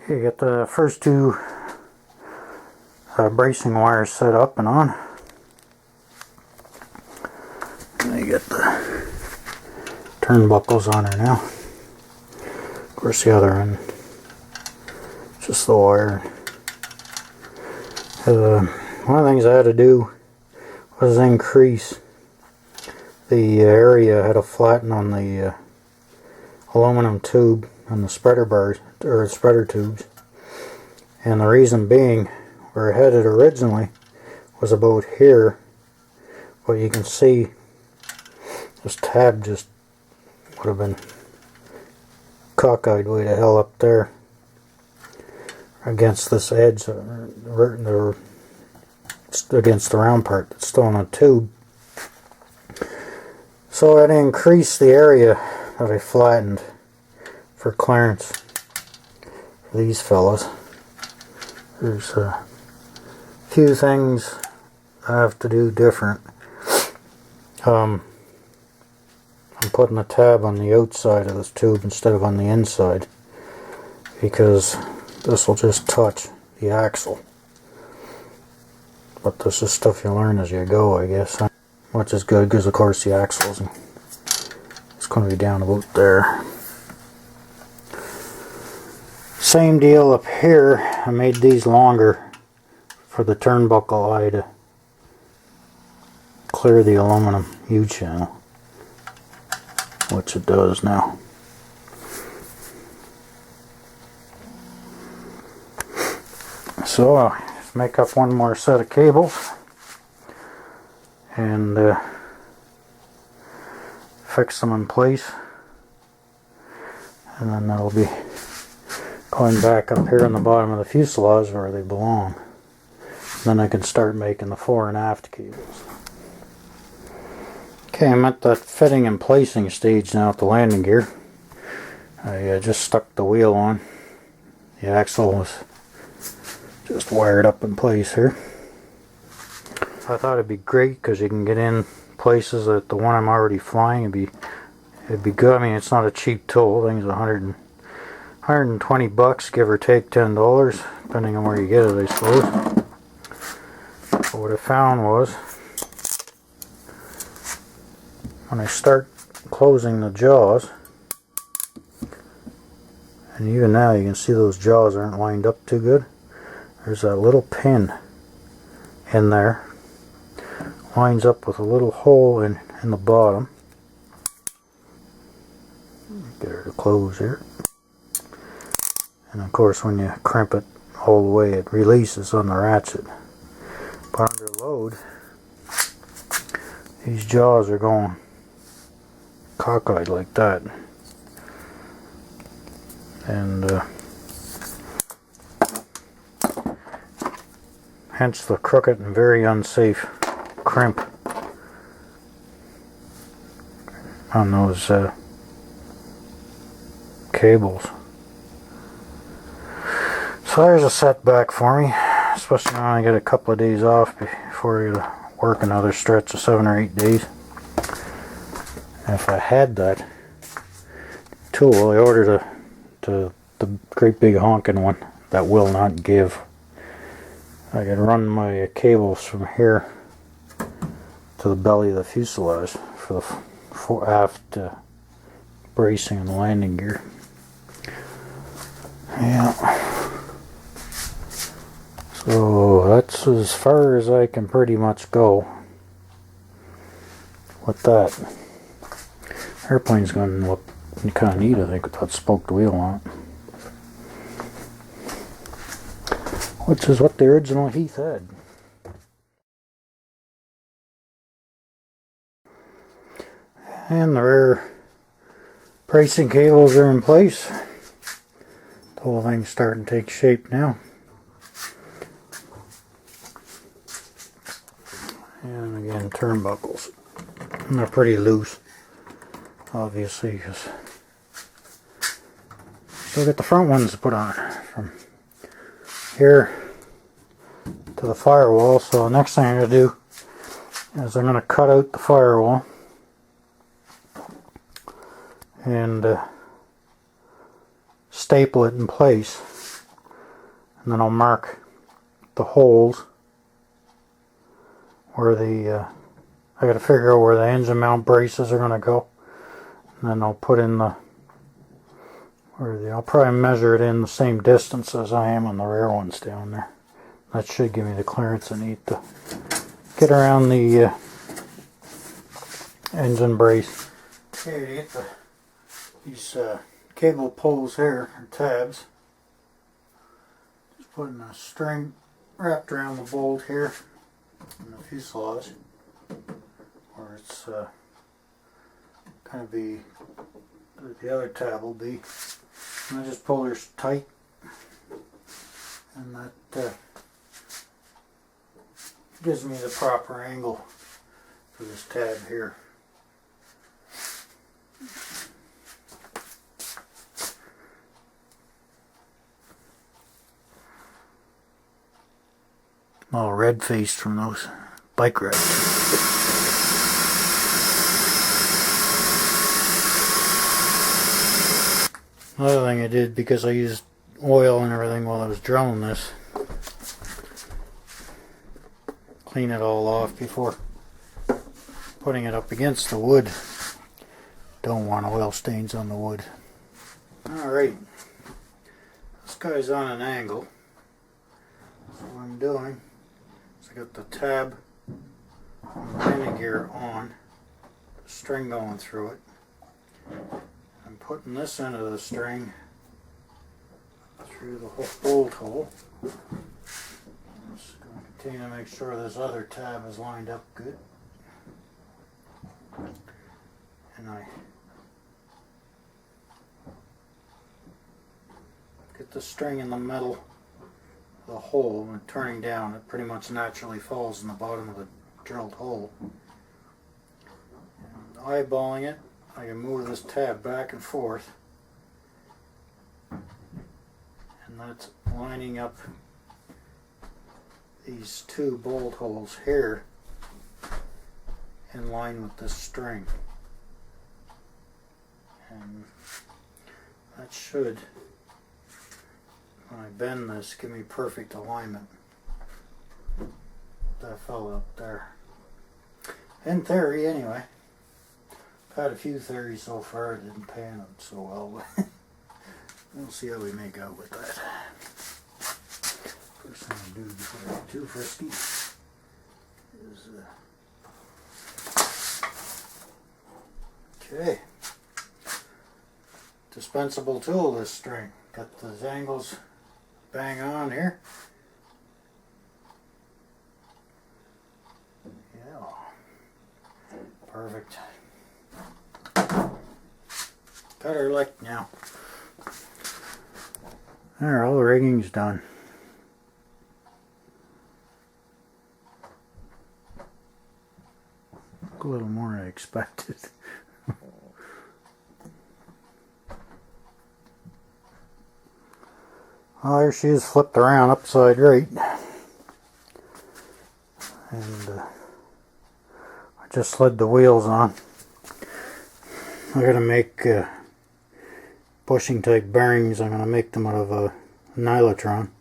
You get the first two bracing wires set up and on. And you get the turnbuckles on there now. Of course, the other end, just the wire. One of the things I had to do was increase the area. I had to flatten on the aluminum tube on the spreader bars, or spreader tubes. And the reason being, where it headed originally was about here, but you can see this tab just would have been cockeyed way to hell up there against this edge, against the round part that's still in the tube. So I increased the area that I flattened for clearance for these fellas. There's a few things I have to do different. I'm putting a tab on the outside of this tube instead of on the inside, because this will just touch the axle. But this is stuff you learn as you go, I guess. Which is good, because of course the axles, it's going to be down about there. Same deal up here. I made these longer for the turnbuckle eye to clear the aluminum U-channel, which it does now. So let's make up one more set of cables and fix them in place, and then that'll be going back up here on the bottom of the fuselage where they belong. Then I can start making the fore and aft cables. Okay, I'm at that fitting and placing stage now at the landing gear. I just stuck the wheel on. The axle was just wired up in place here. I thought it'd be great because you can get in places that the one I'm already flying it'd be good. I mean, it's not a cheap tool. I think it's 120 bucks, give or take $10, depending on where you get it, I suppose. But what I found was, when I start closing the jaws, and even now you can see those jaws aren't lined up too good. There's that little pin in there, lines up with a little hole in the bottom. Get her to close here. And of course, when you crimp it all the way, it releases on the ratchet. But under load, these jaws are going cockeyed like that. And hence the crooked and very unsafe crimp on those cables. So there's a setback for me, especially when I get a couple of days off before I work another stretch of 7 or 8 days. And if I had that tool, I ordered the great big honking one that will not give. I can run my cables from here to the belly of the fuselage for the aft bracing and the landing gear. Yeah. So that's as far as I can pretty much go with that. Airplane's going to look kind of neat, I think, with that spoked wheel on it. Which is what the original Heath had. And the rear bracing cables are in place. The whole thing's starting to take shape now. And again, turnbuckles. And they're pretty loose, obviously, because still got the front ones to put on from here to the firewall. So the next thing I'm going to do is I'm going to cut out the firewall and staple it in place and then I'll mark the holes where the I gotta figure out where the engine mount braces are gonna go, and then I'll put in the I'll probably measure it in the same distance as I am on the rear ones down there. That should give me the clearance I need to get around the engine brace. Okay, to get these cable pulls here, or tabs, just putting a string wrapped around the bolt here in the fuselage, where it's kind of be where the other tab will be. And I just pull her tight, and that gives me the proper angle for this tab here. I'm all red-faced from those bike rides. Another thing I did, because I used oil and everything while I was drilling this, clean it all off before putting it up against the wood. Don't want oil stains on the wood. Alright, this guy's on an angle. So what I'm doing is I got the tab on the landing gear on, the string going through it. I'm putting this end of the string through the whole bolt hole. I'm just going to continue to make sure this other tab is lined up good. And I get the string in the middle of the hole, and turning down, it pretty much naturally falls in the bottom of the drilled hole. And eyeballing it, I can move this tab back and forth, and that's lining up these two bolt holes here in line with this string. And that should, when I bend this, give me perfect alignment. That fell up there. In theory, anyway. I've had a few theories so far, it didn't pan out so well. We'll see how we make out with that. First thing I do before I get too frisky is okay. Dispensable tool, this string. Got those angles bang on here. Yeah. Perfect. Got her licked now. There, all the rigging's done. A little more than I expected. Well, there she is, flipped around upside right. And I just slid the wheels on. I'm going to make bushing type bearings. I'm going to make them out of a nylon.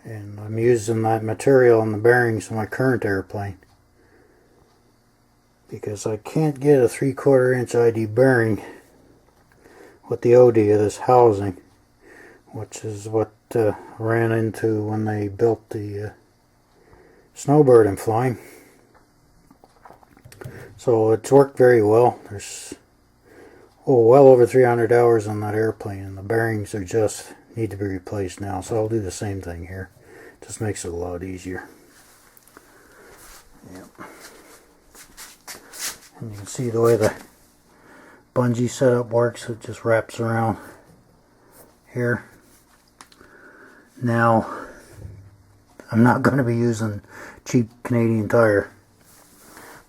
And I'm using that material on the bearings of my current airplane, because I can't get a 3/4 inch ID bearing with the OD of this housing, which is what I ran into when they built the Snowbird I'm flying. So it's worked very well. There's well over 300 hours on that airplane, and the bearings are just need to be replaced now. So I'll do the same thing here. Just makes it a lot easier. Yep. And you can see the way the bungee setup works. It just wraps around here. Now, I'm not going to be using cheap Canadian Tire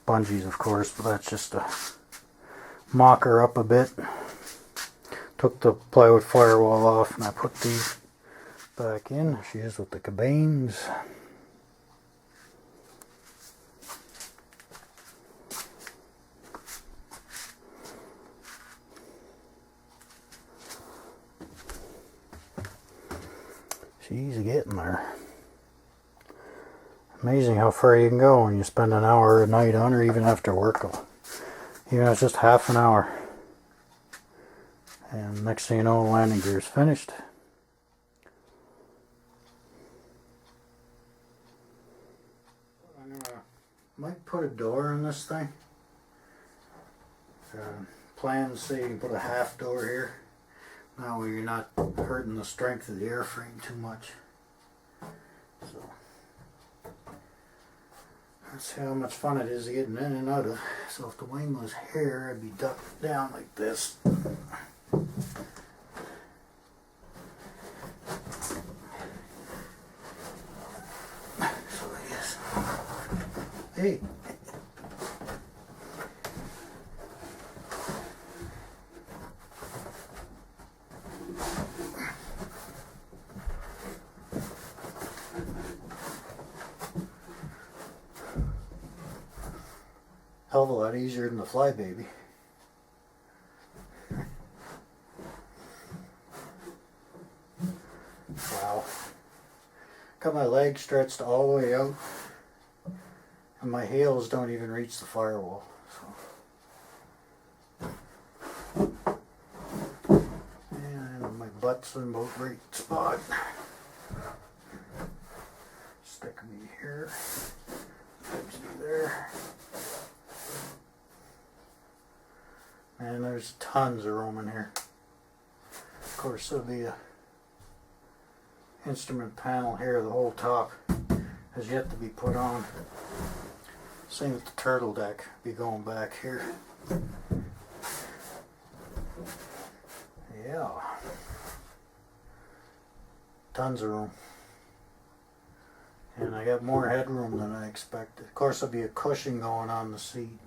bungees, of course, but that's just to mock her up a bit. Took the plywood firewall off, and I put these back in. There she is with the cabanes. She's getting there. Amazing how far you can go when you spend an hour a night on her, even after work. Even if it's just half an hour. And next thing you know, the landing gear is finished. Might put a door in this thing. Plans say you can put a half door here. Now you're not hurting the strength of the airframe too much. So let's see how much fun it is getting in and out of. So if the wing was here, I'd be ducked down like this. So I guess, hey. Hell of a lot easier than the Flybaby. Wow. Got my legs stretched all the way out, and my heels don't even reach the firewall. So. And my butt's in about the right spot. Stick me here. Sticks me there. And there's tons of room in here. Of course, there'll be a instrument panel here. The whole top has yet to be put on. Same with the turtle deck. Be going back here. Yeah. Tons of room. And I got more headroom than I expected. Of course, there'll be a cushion going on the seat.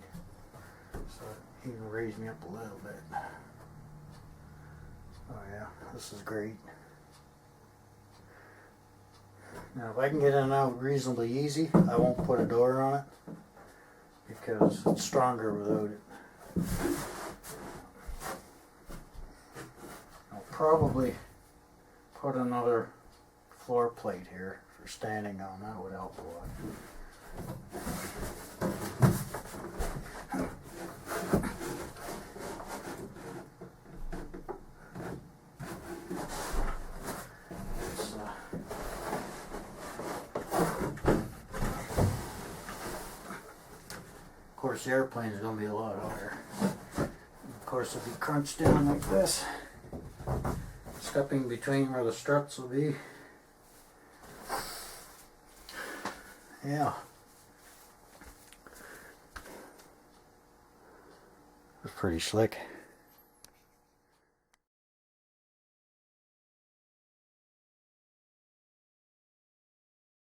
So he can raise me up a little bit. Oh yeah, this is great. Now if I can get in and out reasonably easy, I won't put a door on it because it's stronger without it. I'll probably put another floor plate here for standing on. That would help a lot. Of course, the airplane is going to be a lot higher. Of course, if you crunch down like this, stepping between where the struts will be. Yeah. It's pretty slick.